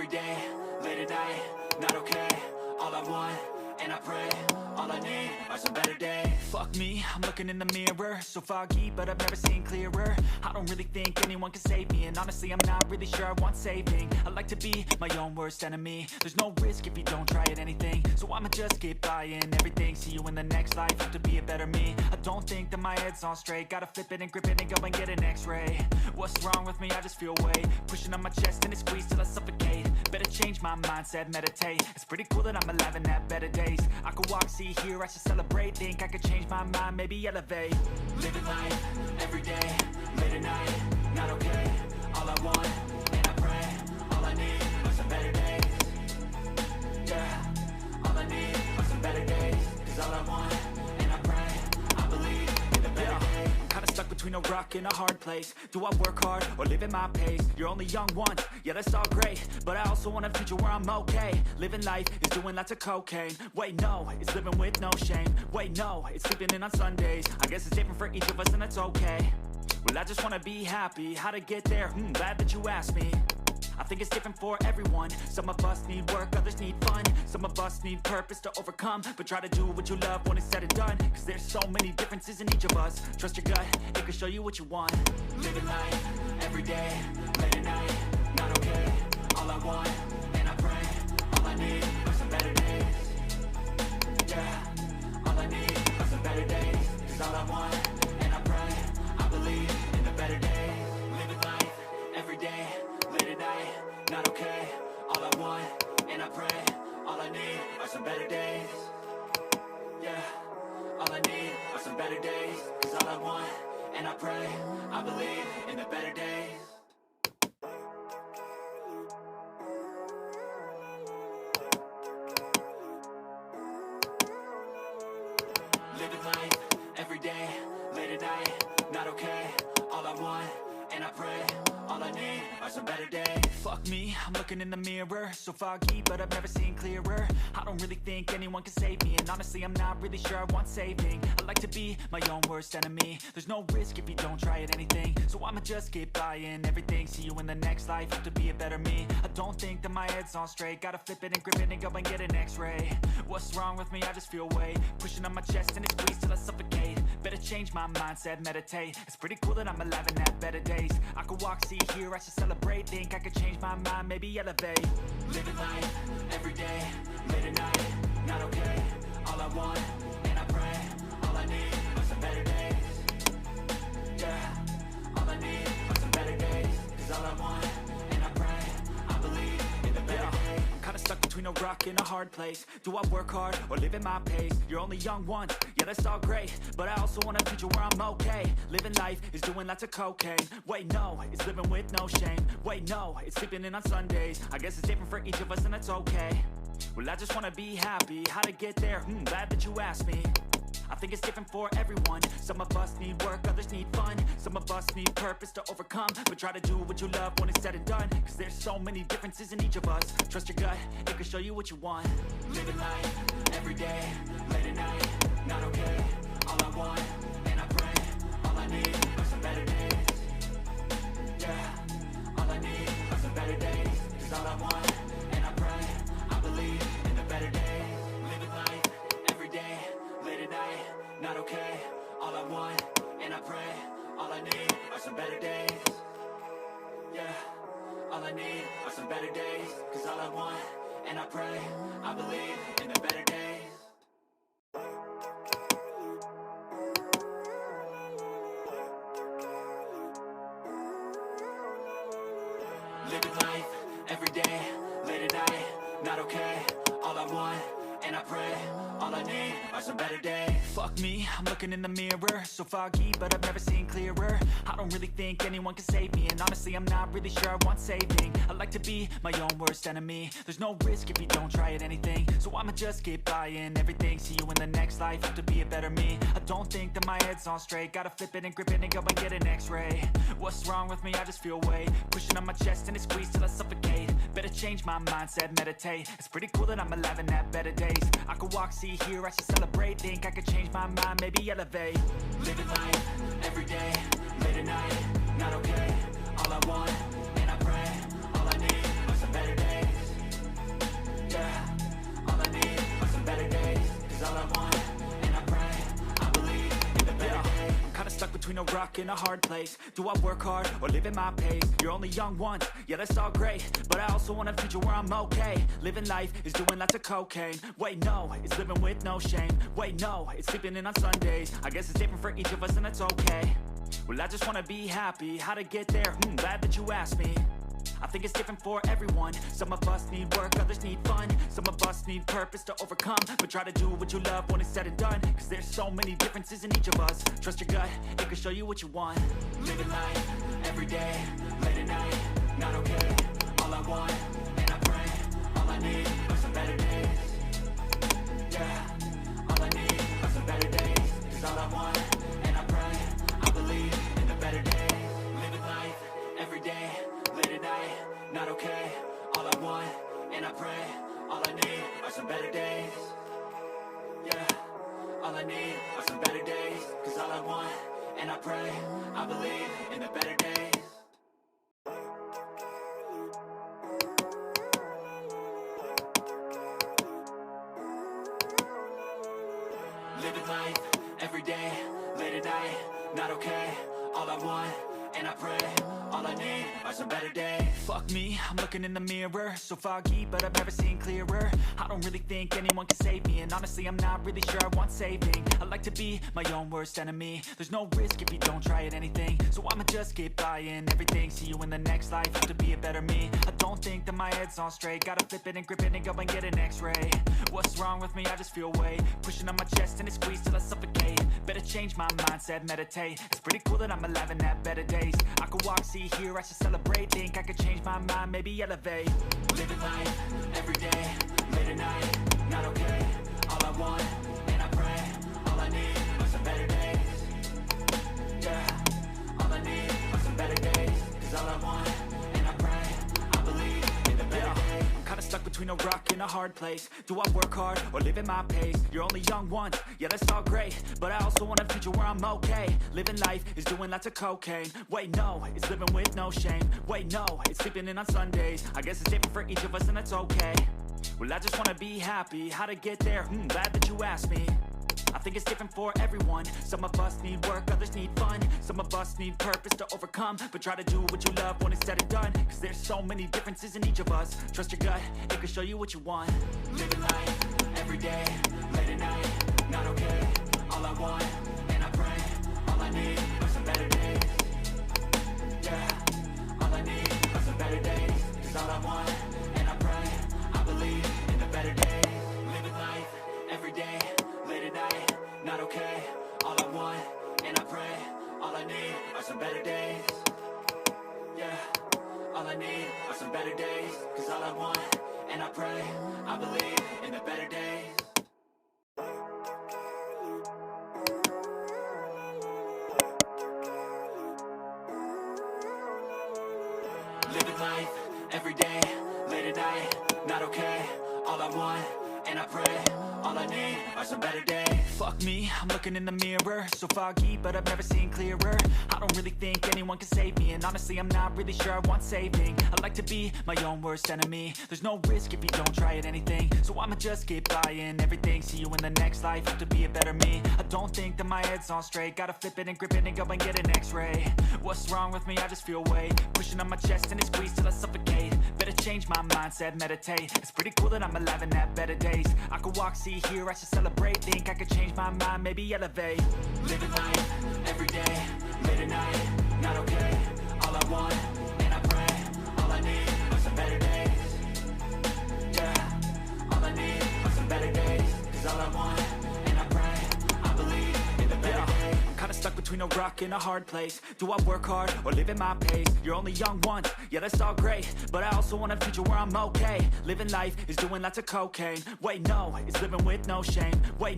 every day, late at night, not okay. All I want, and I pray, all I need are some better days. Fuck me, I'm looking in the mirror, so foggy, but I've never seen clearer. I don't really think anyone can save me, and honestly I'm not really sure I want saving. I like to be my own worst enemy. There's no risk if you don't try at anything, so I'ma just keep buying everything. See you in the next life, have to be a better me. I don't think that my head's on straight, gotta flip it and grip it and go and get an x-ray. What's wrong with me? I just feel weight pushing on my chest and it squeezes till I suffocate. Better change my mindset, meditate. It's pretty cool that I'm alive and have better days. I could walk, see, hear, I should celebrate. Think I could change my mind, maybe elevate. Living life, every day, late at night, not okay. All I want, and I pray, all I need are some better days. Yeah, all I need are some better days. Cause all I want, and I pray, I believe in the better days. I'm kinda stuck between a rock and a hard place. Do I work hard or live at my pace? You're only young once, yeah that's all great, but I also want a future where I'm okay. Living life is doing lots of cocaine. Wait no, it's living with no shame. Wait no, it's sleeping in on Sundays. I guess it's different for each of us and that's okay. Well I just wanna be happy, how to get there? Glad that you asked me. I think it's different for everyone. Some of us need work, others need fun. Some of us need purpose to overcome. But try to do what you love when it's said and done. Cause there's so many differences in each of us. Trust your gut, it can show you what you want. Living life, every day, late at night, not okay. All I want, and I pray, all I need are some better days. Yeah, all I need are some better days. Cause all I want, and I pray, I believe in the better days. Living life, every day, late at night, not okay. All I want, and I pray, all I need are some better days. Yeah, all I need are some better days. Cause all I want, and I pray, I believe in the better days. Living life, every day, late at night, not okay. All I want, and I pray, all I need are some better days. Fuck me, I'm looking in the mirror, so foggy, but I've never seen clearer. I don't really think anyone can save me, and honestly I'm not really sure I want saving. I like to be my own worst enemy. There's no risk if you don't try at anything, so I'ma just keep buying everything. See you in the next life, have to be a better me. I don't think that my head's on straight, gotta flip it and grip it and go and get an x-ray. What's wrong with me? I just feel weight pushing on my chest and it squeezes till I suffocate. Better change my mindset, meditate. It's pretty cool that I'm alive and have better days. I could walk, see, hear, I should celebrate. Think I could change my mind, maybe elevate. Living life, every day, late at night, not okay. All I want, and I pray, all I need are some better days. Yeah, all I need are some better days. Cause all I want, and I pray, I believe in the better days. I'm kinda stuck between a rock and a hard place. Do I work hard or live at my pace? You're only young once, yeah that's all great, but I also want a future where I'm okay. Living life is doing lots of cocaine. Wait no, it's living with no shame. Wait no, it's sleeping in on Sundays. I guess it's different for each of us and that's okay. Well I just wanna be happy, how to get there? Glad that you asked me. I think it's different for everyone. Some of us need work, others need fun. Some of us need purpose to overcome. But try to do what you love when it's said and done. Cause there's so many differences in each of us. Trust your gut, it can show you what you want. Living life, every day, late at night, not okay. All I want, and I pray, all I need are some better days. Yeah, all I need are some better days. Cause all I want, and I pray, I believe in the better days. Living life, every day, late at night, not okay. All I want, and I pray, all I need are some better days. Yeah, all I need are some better days. Cause all I want, and I pray, I believe in the better days. Living life, every day, late at night, not okay. All I want, and I pray, all I need are some better days. Fuck me, I'm looking in the mirror, so foggy, but I've never seen clearer. I don't really think anyone can save me, and honestly I'm not really sure I want saving. I like to be my own worst enemy. There's no risk if you don't try at anything, so I'ma just keep buying everything. See you in the next life, have to be a better me. I don't think that my head's on straight, gotta flip it and grip it and go and get an x-ray. What's wrong with me? I just feel weight pushing on my chest and it squeezes till I suffocate. Better change my mindset, meditate. It's pretty cool that I'm alive and have better days. I could walk, see, hear, I should celebrate. Think I could change my mind, maybe elevate. Living life, every day, late at night, not okay. All I want, and I pray, all I need are some better days. between a rock and a hard place. Do I work hard or live at my pace? You're only young once, yeah that's all great, but I also want a future where I'm okay. Living life is doing lots of cocaine. Wait no, it's living with no shame. Wait no, it's sleeping in on Sundays. I guess it's different for each of us and that's okay. Well I just wanna be happy, how to get there? Glad that you asked me. I think it's different for everyone. Some of us need work, others need fun. Some of us need purpose to overcome. But try to do what you love when it's said and done, cause there's so many differences in each of us. Trust your gut, it can show you what you want. Living life, everyday, late at night, not okay. All I want, and I pray, all I need are some better days. Yeah, all I need are some better days. Cause all I want, and I pray, I believe in the better days. Living life, everyday, late at night, not okay. All I want, and I pray, all I need are some better days. Yeah, all I need are some better days. Cause all I want, and I pray, I believe in the better days. Living life, everyday, late at night, not okay. All I want, and I pray, all I need are some better days. Fuck me, I'm looking in the mirror, so foggy, but I've never seen clearer. I don't really think anyone can save me, and honestly I'm not really sure I want saving. I like to be my own worst enemy. There's no risk if you don't try at anything, so I'ma just get buying everything. See you in the next life, have to be a better me. I don't think that my head's on straight, gotta flip it and grip it and go and get an x-ray. What's wrong with me? I just feel weight pushing on my chest and it squeezes till I suffocate. Better change my mindset, meditate. It's pretty cool that I'm alive and have better days. I could walk, see, hear, I should celebrate. Think I could change my mind, maybe elevate. Living life, everyday, late at night, not okay. All I want, and I pray, all I need are some better days. Yeah, all I need are some better days. Cause all I want, and I pray, I believe in the better days. I'm kinda stuck between a rock and a hard place. Do I work hard or live at my pace? You're only young once, yeah that's all great, but I also want a future where I'm okay. Living life is doing lots of cocaine. Wait no, it's living with no shame. Wait no, it's sleeping in on Sundays. I guess it's different for each of us and that's okay. Well I just wanna be happy, how to get there? Glad that you asked me. I think it's different for everyone. Some of us need work, others need fun. Some of us need purpose to overcome. But try to do what you love when it's said and done, cause there's so many differences in each of us. Trust your gut, it can show you what you want. Living life, everyday, late at night, not okay. All I want, and I pray, all I need are some better days. Yeah, all I need are some better days. Cause all I want, and I pray, I believe in the better days. Living life, everyday, late at night, not okay. All I want, and I pray, all I need are some better days. Yeah, all I need are some better days. Cause all I want, and I pray, I believe in the better days. Living life, everyday, late at night, not okay. All I want, and I pray, all I need are some better days. Fuck me, I'm looking in the mirror, so foggy, but I've never seen clearer. I don't really think anyone can save me, and honestly I'm not really sure I want saving. I like to be my own worst enemy. There's no risk if you don't try at anything, so I'ma just get buying everything. See you in the next life, have to be a better me. I don't think that my head's on straight, gotta flip it and grip it and go and get an x-ray. What's wrong with me? I just feel weight pushing on my chest and it squeezes till I suffocate. Better change my mindset, meditate. It's pretty cool that I'm alive and have better days. I could walk, see, hear, I should celebrate. Think I could change my mind, maybe elevate. Living life, everyday, late at night, not okay. All I want, and I pray, all I need are some better days. Yeah, all I need are some better days. Cause all I want, and I pray, I believe in the better days. I'm kinda stuck between a rock and a hard place. Do I work hard or live at my pace? You're only young once, yeah that's all great, but I also want a future where I'm okay. Living life is doing lots of cocaine. Wait no, it's living with no shame. Wait